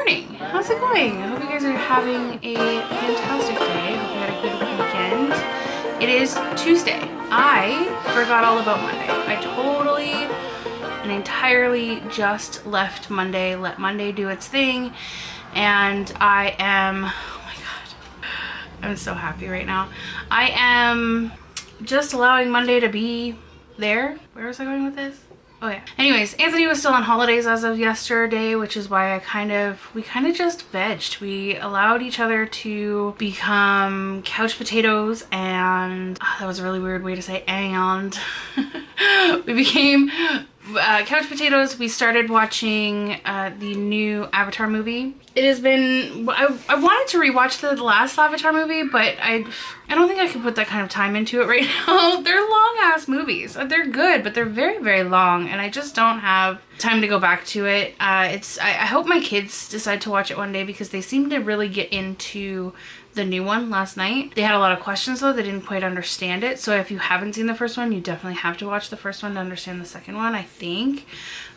morning. How's it going? I hope you guys are having a fantastic day. I hope you had a good weekend. It is Tuesday. I forgot all about Monday. I totally and entirely just left Monday, let Monday do its thing, and I am, oh my god, I'm so happy right now. I am just allowing Monday to be there. Where was I going with this? Oh yeah. Anyways, Anthony was still on holidays as of yesterday, which is why we kind of just vegged. We allowed each other to become couch potatoes, and that was a really weird way to say and. We became couch potatoes. We started watching the new Avatar movie. It has been, I wanted to rewatch the last Avatar movie, but I don't think I can put that kind of time into it right now. They're long ass movies. They're good, but they're very, very long, and I just don't have time to go back to it. I hope my kids decide to watch it one day, because they seem to really get into the new one last night. They had a lot of questions though. They didn't quite understand it. So if you haven't seen the first one, you definitely have to watch the first one to understand the second one, I think.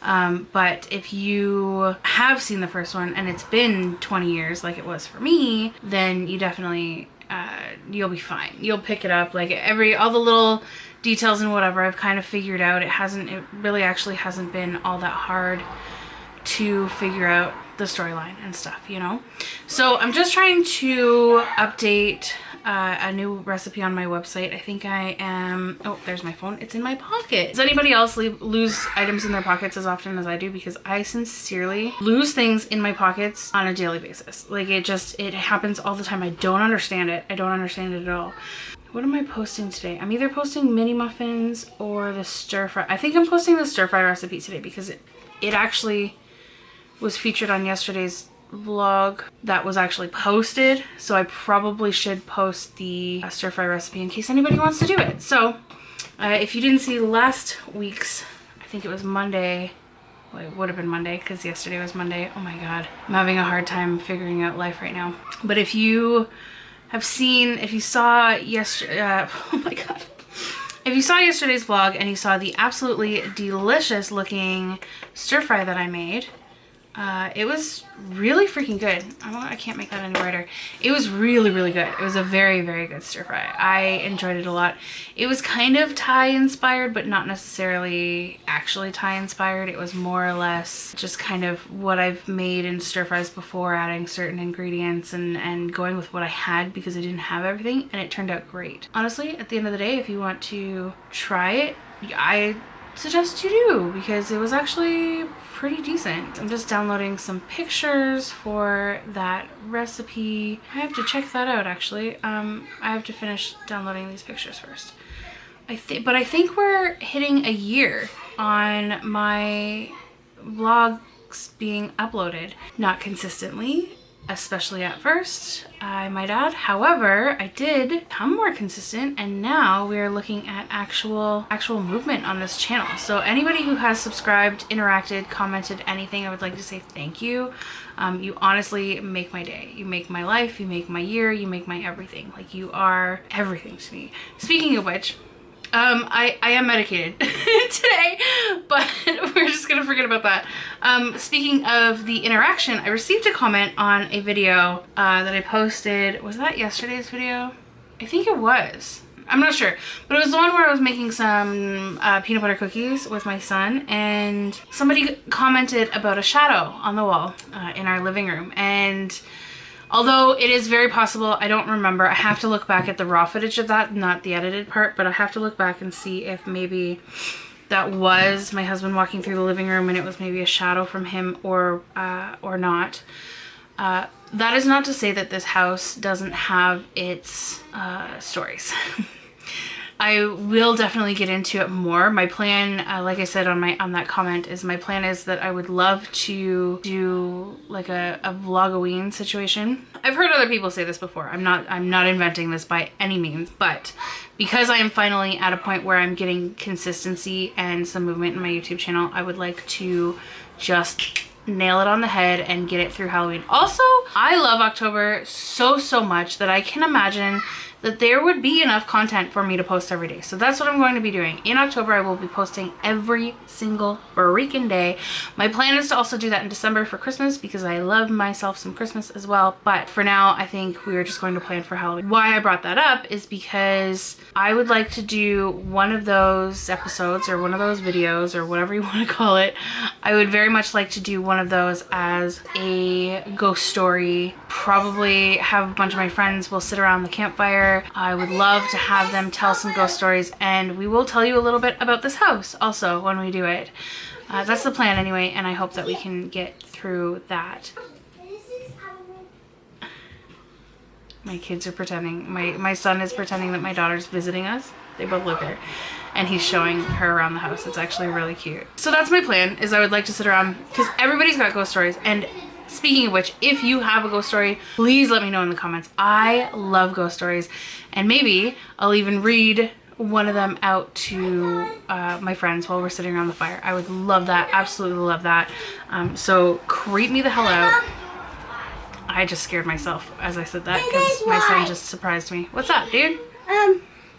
But if you have seen the first one and it's been 20 years like it was for me, then you definitely, you'll be fine. You'll pick it up. Like all the little details and whatever I've kind of figured out. It really actually hasn't been all that hard to figure out the storyline and stuff, you know? So I'm just trying to update a new recipe on my website. I think I am, oh, there's my phone. It's in my pocket. Does anybody else lose items in their pockets as often as I do? Because I sincerely lose things in my pockets on a daily basis. Like it happens all the time. I don't understand it. I don't understand it at all. What am I posting today? I'm either posting mini muffins or the stir fry. I think I'm posting the stir fry recipe today because it actually was featured on yesterday's vlog that was actually posted. So I probably should post the stir fry recipe in case anybody wants to do it. So if you didn't see last week's, I think it was Monday. Well, it would have been Monday because yesterday was Monday. Oh my god. I'm having a hard time figuring out life right now. But if you saw yesterday, oh my god. If you saw yesterday's vlog and you saw the absolutely delicious looking stir fry that I made, it was really freaking good. I can't make that any brighter. It was really, really good. It was a very, very good stir fry. I enjoyed it a lot. It was kind of Thai inspired, but not necessarily actually Thai inspired. It was more or less just kind of what I've made in stir fries before, adding certain ingredients and going with what I had because I didn't have everything, and it turned out great. Honestly, at the end of the day, if you want to try it, I suggest you do, because it was actually pretty decent. I'm just downloading some pictures for that recipe. I have to check that out actually. I have to finish downloading these pictures first. But I think we're hitting a year on my vlogs being uploaded. Not consistently, especially at first, I might add. However, I did become more consistent, and now we're looking at actual movement on this channel. So anybody who has subscribed, interacted, commented anything, I would like to say thank you. You honestly make my day. You make my life, you make my year, you make my everything. Like, you are everything to me. Speaking of which, I am medicated today, but we're just gonna forget about that. Speaking of the interaction, I received a comment on a video that I posted. Was that yesterday's video? I think it was. I'm not sure, but it was the one where I was making some peanut butter cookies with my son, and somebody commented about a shadow on the wall in our living room. And although it is very possible, I don't remember. I have to look back at the raw footage of that, not the edited part, but I have to look back and see if maybe that was my husband walking through the living room and it was maybe a shadow from him or not. That is not to say that this house doesn't have its stories. I will definitely get into it more. My plan, like I said on that comment, is my plan is that I would love to do like a vlogoween situation. I've heard other people say this before. I'm not inventing this by any means, but because I am finally at a point where I'm getting consistency and some movement in my YouTube channel, I would like to just nail it on the head and get it through Halloween. Also, I love October so much that I can imagine that there would be enough content for me to post every day. So that's what I'm going to be doing. In October, I will be posting every single freaking day. My plan is to also do that in December for Christmas because I love myself some Christmas as well. But for now, I think we are just going to plan for Halloween. Why I brought that up is because I would like to do one of those episodes or one of those videos or whatever you want to call it. I would very much like to do one of those as a ghost story. Probably have a bunch of my friends will sit around the campfire. I would love to have them tell some ghost stories, and we will tell you a little bit about this house also when we do it. That's the plan anyway, and I hope that we can get through that. My kids are pretending. My son is pretending that my daughter's visiting us. They both live here. And he's showing her around the house. It's actually really cute. So that's my plan, is I would like to sit around, because everybody's got ghost stories. And speaking of which, if you have a ghost story, please let me know in the comments. I love ghost stories. And maybe I'll even read one of them out to my friends while we're sitting around the fire. I would love that. Absolutely love that. So creep me the hell out. I just scared myself as I said that because my son just surprised me. What's up, dude?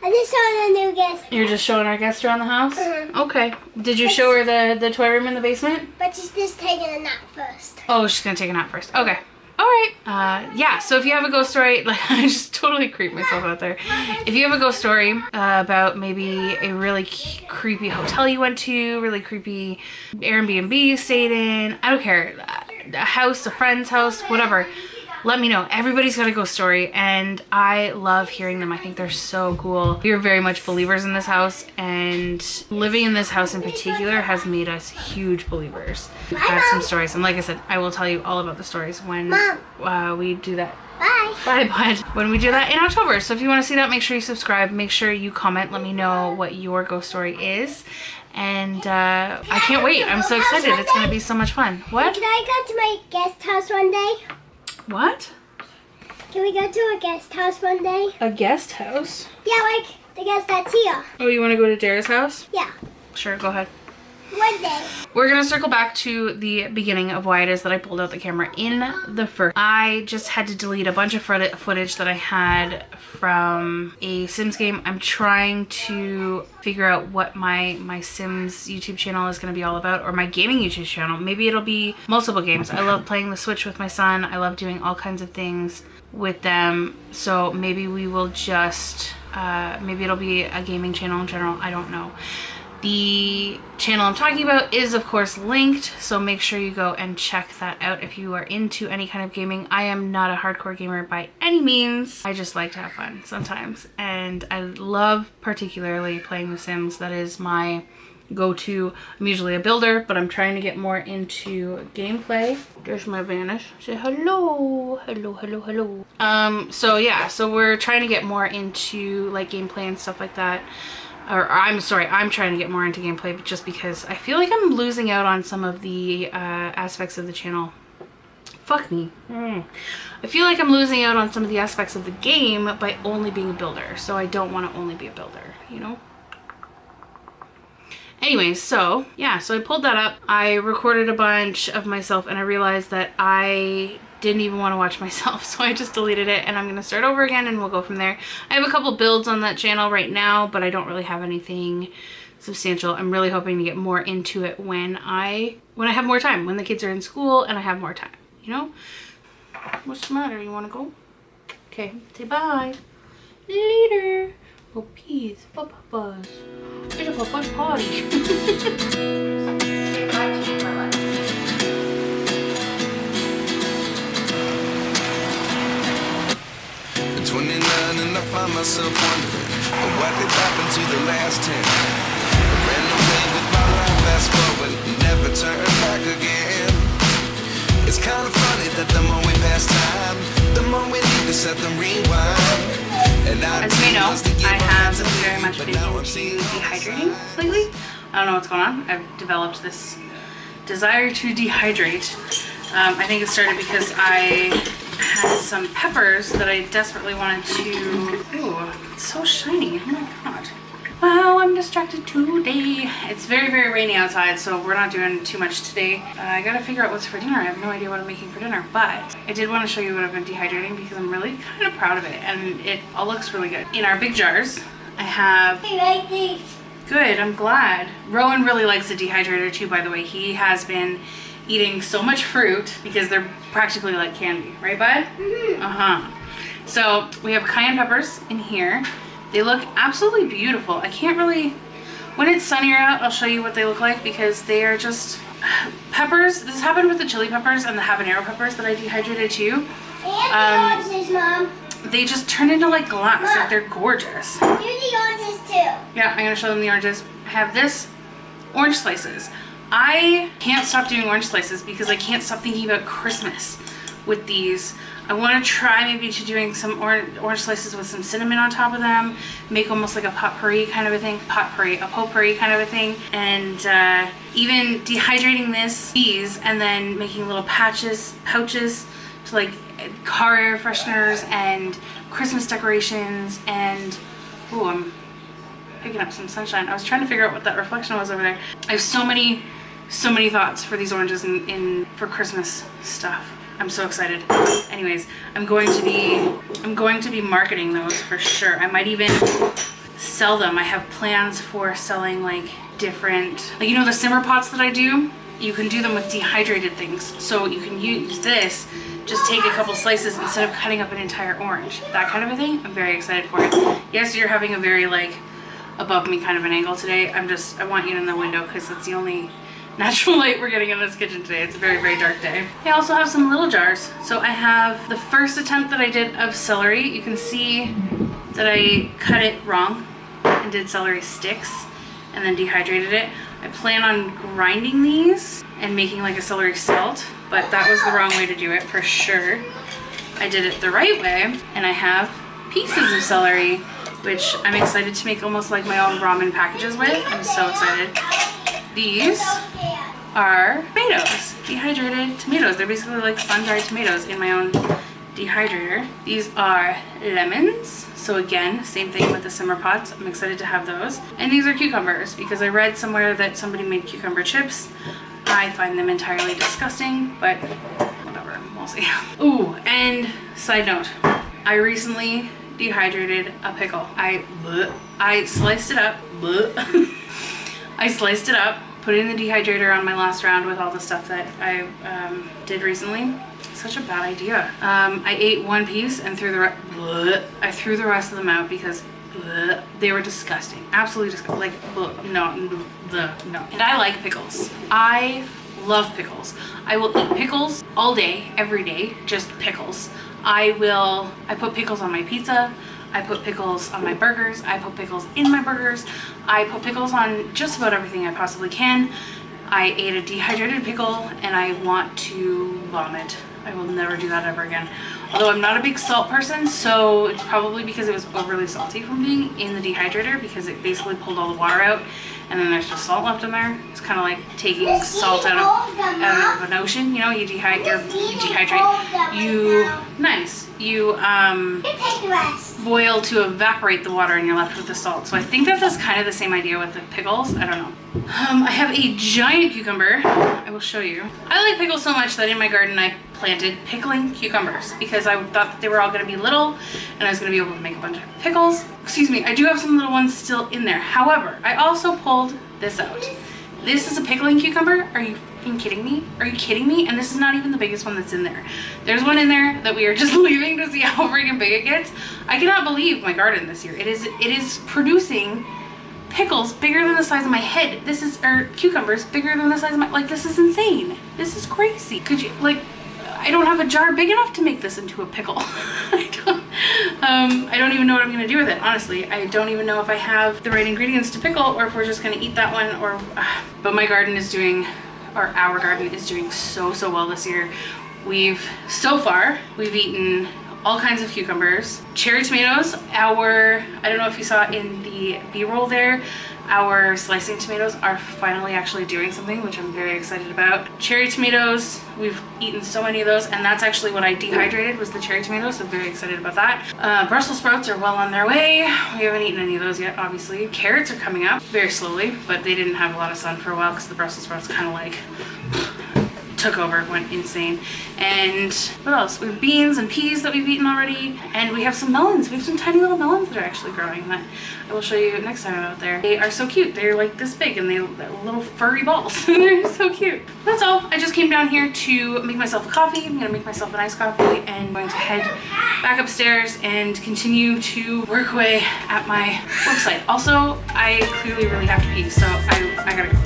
I'm just showing a new guest. You're just showing our guest around the house? Okay. Did you show her the toy room in the basement? But she's just taking a nap first. Oh, she's gonna take a nap first. Okay. All right. Yeah, so if you have a ghost story, like I just totally creeped myself out there. If you have a ghost story about maybe a really creepy hotel you went to, really creepy Airbnb you stayed in, I don't care, a house, a friend's house, whatever, let me know. Everybody's got a ghost story, and I love hearing them. I think they're so cool. We are very much believers in this house, and living in this house in particular has made us huge believers. We've had some stories, and like I said, I will tell you all about the stories when we do that. Bye. Bye, bud. When we do that in October. So if you want to see that, make sure you subscribe. Make sure you comment. Let me know what your ghost story is. And I can't wait. I'm so excited. It's going to be so much fun. What? Can I go to my guest house one day? What? Can we go to a guest house one day? A guest house? Yeah, like the guest that's here. Oh, you want to go to Dara's house? Yeah. Sure, go ahead. One day. We're going to circle back to the beginning of why it is that I pulled out the camera in the first. I just had to delete a bunch of footage that I had from a Sims game. I'm trying to figure out what my Sims YouTube channel is going to be all about, or my gaming YouTube channel. Maybe it'll be multiple games. I love playing the Switch with my son. I love doing all kinds of things with them. So maybe we will just, maybe it'll be a gaming channel in general. I don't know. The channel I'm talking about is of course linked, so make sure you go and check that out if you are into any kind of gaming. I am not a hardcore gamer by any means. I just like to have fun sometimes, and I love particularly playing The Sims. That is my go-to. I'm usually a builder, but I'm trying to get more into gameplay. There's my Vanish. Say hello. Hello, hello, hello. So yeah, so we're trying to get more into like gameplay and stuff like that. Or I'm sorry, I'm trying to get more into gameplay just because I feel like I'm losing out on some of the aspects of the channel. Fuck me. I feel like I'm losing out on some of the aspects of the game by only being a builder. So I don't want to only be a builder, you know? Anyways, so yeah, so I pulled that up. I recorded a bunch of myself, and I realized that I didn't even want to watch myself, so I just deleted it, and I'm gonna start over again and we'll go from there. I have a couple builds on that channel right now, but I don't really have anything substantial. I'm really hoping to get more into it when I have more time, when the kids are in school and I have more time, you know? What's the matter? You want to go? Okay, say bye. Later. Oh, peace. Papa's. It's a papa's party. Say bye to you, my life. At 29 and I find myself wondering what did happen to the last 10. I ran away with my life, fast forward, never turn back again. It's kind of funny that the more we pass time, the more we need to set the rewind. And as you may know, I have very much been into dehydrating lately. I don't know what's going on. I've developed this desire to dehydrate. I think it started because I had some peppers that I desperately wanted to... Ooh, it's so shiny. Oh my god. Wow, I'm distracted today. It's very, very rainy outside, so we're not doing too much today. I gotta figure out what's for dinner. I have no idea what I'm making for dinner, but I did want to show you what I've been dehydrating because I'm really kind of proud of it, and it all looks really good. In our big jars, I have... I like these. Good, I'm glad. Rowan really likes the dehydrator too, by the way. He has been eating so much fruit because they're practically like candy, right, bud? Mm-hmm. So we have cayenne peppers in here. They look absolutely beautiful. I can't really, when it's sunnier out, I'll show you what they look like because they are just peppers. This happened with the chili peppers and the habanero peppers that I dehydrated too. And the oranges, Mom. They just turn into like glass. Mom. Like they're gorgeous. Do the oranges too. Yeah, I'm gonna show them the oranges. I have this, orange slices. I can't stop doing orange slices because I can't stop thinking about Christmas with these. I want to try maybe to doing some orange slices with some cinnamon on top of them, make almost like a potpourri kind of a thing, a potpourri kind of a thing, and even dehydrating these and then making little pouches to like car air fresheners and Christmas decorations. And ooh, I'm picking up some sunshine. I was trying to figure out what that reflection was over there. I have so many thoughts for these oranges for Christmas stuff. I'm so excited. Anyways, I'm going to be marketing those for sure. I might even sell them. I have plans for selling like different, like, you know, the simmer pots that I do, you can do them with dehydrated things. So you can use this, just take a couple slices instead of cutting up an entire orange. That kind of a thing. I'm very excited for it. Yes, you're having a very like above me kind of an angle today. I want you in the window because that's the only natural light we're getting in this kitchen today. It's a very, very dark day. I also have some little jars. So I have the first attempt that I did of celery. You can see that I cut it wrong and did celery sticks and then dehydrated it. I plan on grinding these and making like a celery salt, but that was the wrong way to do it for sure. I did it the right way, and I have pieces of celery, which I'm excited to make almost like my own ramen packages with. I'm so excited. These are tomatoes, dehydrated tomatoes. They're basically like sun-dried tomatoes in my own dehydrator. These are lemons. So again, same thing with the simmer pots. I'm excited to have those. And these are cucumbers because I read somewhere that somebody made cucumber chips. I find them entirely disgusting, but whatever, we'll see. Ooh, and side note, I recently dehydrated a pickle. I sliced it up. I sliced it up, put it in the dehydrator on my last round with all the stuff that I did recently. Such a bad idea. I ate one piece and I threw the rest of them out because they were disgusting. Absolutely disgusting. Like, no. And I like pickles. I love pickles. I will eat pickles all day, every day, just pickles. I put pickles on my pizza. I put pickles on my burgers. I put pickles in my burgers. I put pickles on just about everything I possibly can. I ate a dehydrated pickle and I want to vomit. I will never do that ever again. Although I'm not a big salt person, so it's probably because it was overly salty from being in the dehydrator because it basically pulled all the water out and then there's just salt left in there. It's kind of like taking salt out of an ocean. You know, you dehydrate, boil to evaporate the water and you're left with the salt. So I think that that's kind of the same idea with the pickles. I don't know. I have a giant cucumber. I will show you. I like pickles so much that in my garden I planted pickling cucumbers because I thought that they were all going to be little and I was going to be able to make a bunch of pickles. Excuse me, I do have some little ones still in there. However, I also pulled this out. This is a pickling cucumber. Are you fucking kidding me? Are you kidding me? And this is not even the biggest one that's in there. There's one in there that we are just leaving to see how freaking big it gets. I cannot believe my garden this year. It is producing pickles bigger than the size of my head. Cucumbers bigger than the size of my, like, this is insane. This is crazy. Could you, like, I don't have a jar big enough to make this into a pickle. I don't even know what I'm gonna do with it, honestly. I don't even know if I have the right ingredients to pickle or if we're just gonna eat that one or, but my garden is doing, or our garden is doing so well this year. So far, we've eaten all kinds of cucumbers, cherry tomatoes, I don't know if you saw in the B-roll there, Our slicing tomatoes are finally actually doing something, which I'm very excited about. Cherry tomatoes, we've eaten so many of those, and that's actually what I dehydrated was the cherry tomatoes, so very excited about that. Brussels sprouts are well on their way. We haven't eaten any of those yet, obviously. Carrots are coming up very slowly, but they didn't have a lot of sun for a while because the Brussels sprouts kind of like took over, went insane. And what else? We have beans and peas that we've eaten already, and we have some melons. We have some tiny little melons that are actually growing that I will show you next time I'm out there. They are so cute. They're like this big and they're little furry balls. They're so cute. That's all. I just came down here to make myself a coffee. I'm gonna make myself a nice coffee and I'm going to head back upstairs and continue to work away at my website. Also, I clearly really have to pee, so I gotta go.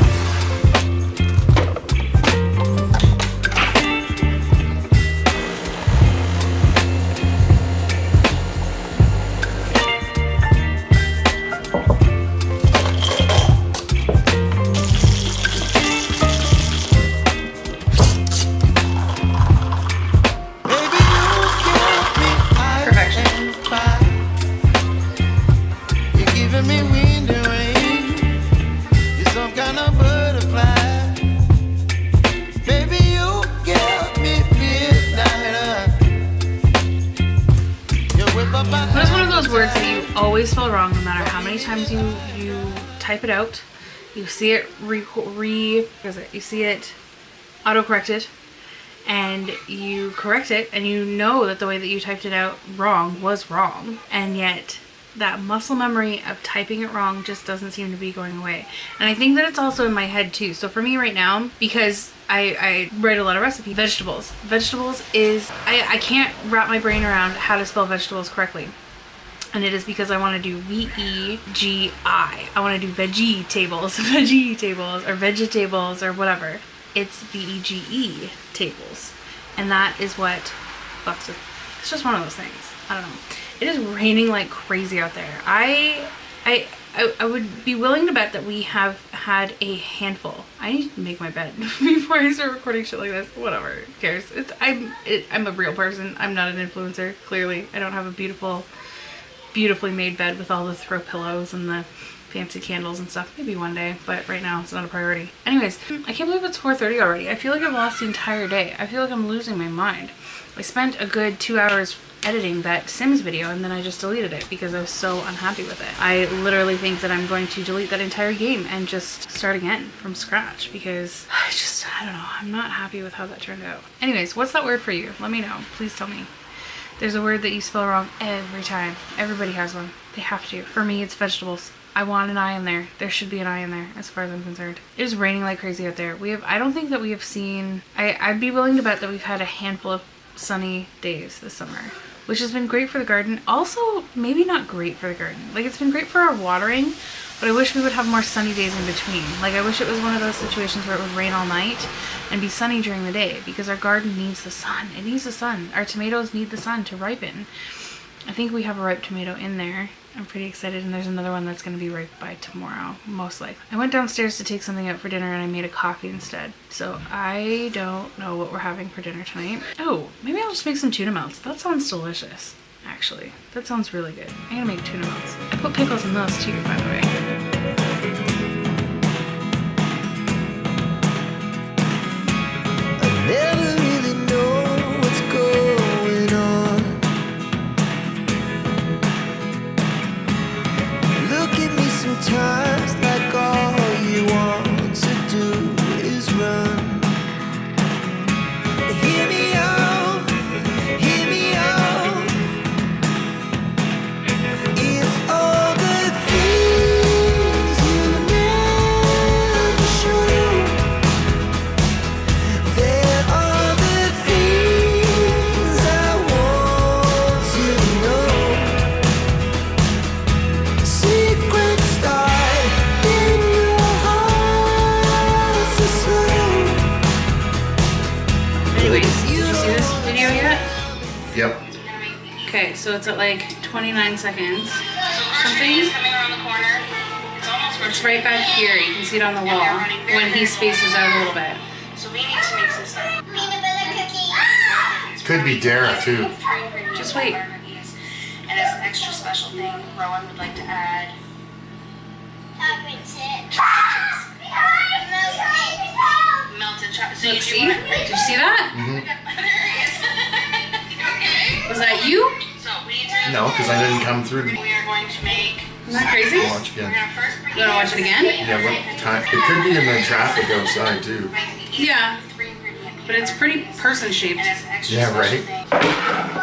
What's one of those words that you always spell wrong no matter how many times you type it out? You see it you see it auto-corrected and you correct it and you know that the way that you typed it out wrong was wrong, and yet that muscle memory of typing it wrong just doesn't seem to be going away. And I think that it's also in my head too. So for me right now, because I write a lot of recipes, vegetables is, I can't wrap my brain around how to spell vegetables correctly. And it is because I want to do V-E-G-I. I want to do veggie tables, or vegetables, or whatever. It's V-E-G-E tables. And that is what fucks with. It's just one of those things. I don't know. It is raining like crazy out there. I would be willing to bet that we have had a handful. I need to make my bed before I start recording shit like this. Whatever, who cares? I'm a real person. I'm not an influencer. Clearly, I don't have a beautifully made bed with all the throw pillows and the fancy candles and stuff. Maybe one day, but right now it's not a priority. Anyways, I can't believe it's 4:30 already. I feel like I've lost the entire day. I feel like I'm losing my mind. I spent a good 2 hours editing that Sims video and then I just deleted it because I was so unhappy with it. I literally think that I'm going to delete that entire game and just start again from scratch because I don't know, I'm not happy with how that turned out. Anyways, what's that word for you? Let me know. Please tell me. There's a word that you spell wrong every time. Everybody has one. They have to. For me, it's vegetables. I want an eye in there. There should be an eye in there as far as I'm concerned. It is raining like crazy out there. I don't think that we have seen, I'd be willing to bet that we've had a handful of sunny days this summer, which has been great for the garden. Also, maybe not great for the garden. Like, it's been great for our watering, but I wish we would have more sunny days in between. Like, I wish it was one of those situations where it would rain all night and be sunny during the day, because our garden needs the sun. It needs the sun. Our tomatoes need the sun to ripen. I think we have a ripe tomato in there. I'm pretty excited, and there's another one that's going to be ripe by tomorrow, most likely. I went downstairs to take something out for dinner and I made a coffee instead. So I don't know what we're having for dinner tonight. Oh, maybe I'll just make some tuna melts. That sounds delicious, actually. That sounds really good. I'm gonna make tuna melts. I put pickles in those too, by the way. I never really know what's going on. Look at me sometimes like all you want to do is run. Hear me out, hear me out. If all the things you never show, there are the things I want to know. Secrets start in your heart so slow. Anyways, did you see this video yet? Yep. Okay, so it's at like 29 seconds. Something. It's right back here. You can see it on the wall when he spaces out a little bit. So we need to make this peanut butter cookie. Could be Dara too. Just wait. And as an extra special thing, Rowan would like to add chocolate chip. Melted chocolate. So Let's see. Did you see that? Was that you? No, because I didn't come through. We are going to make. Isn't that crazy? I'll watch again. You want to watch it again? Yeah, what time? It could be in the traffic outside too. Yeah. But it's pretty person shaped. Yeah, right.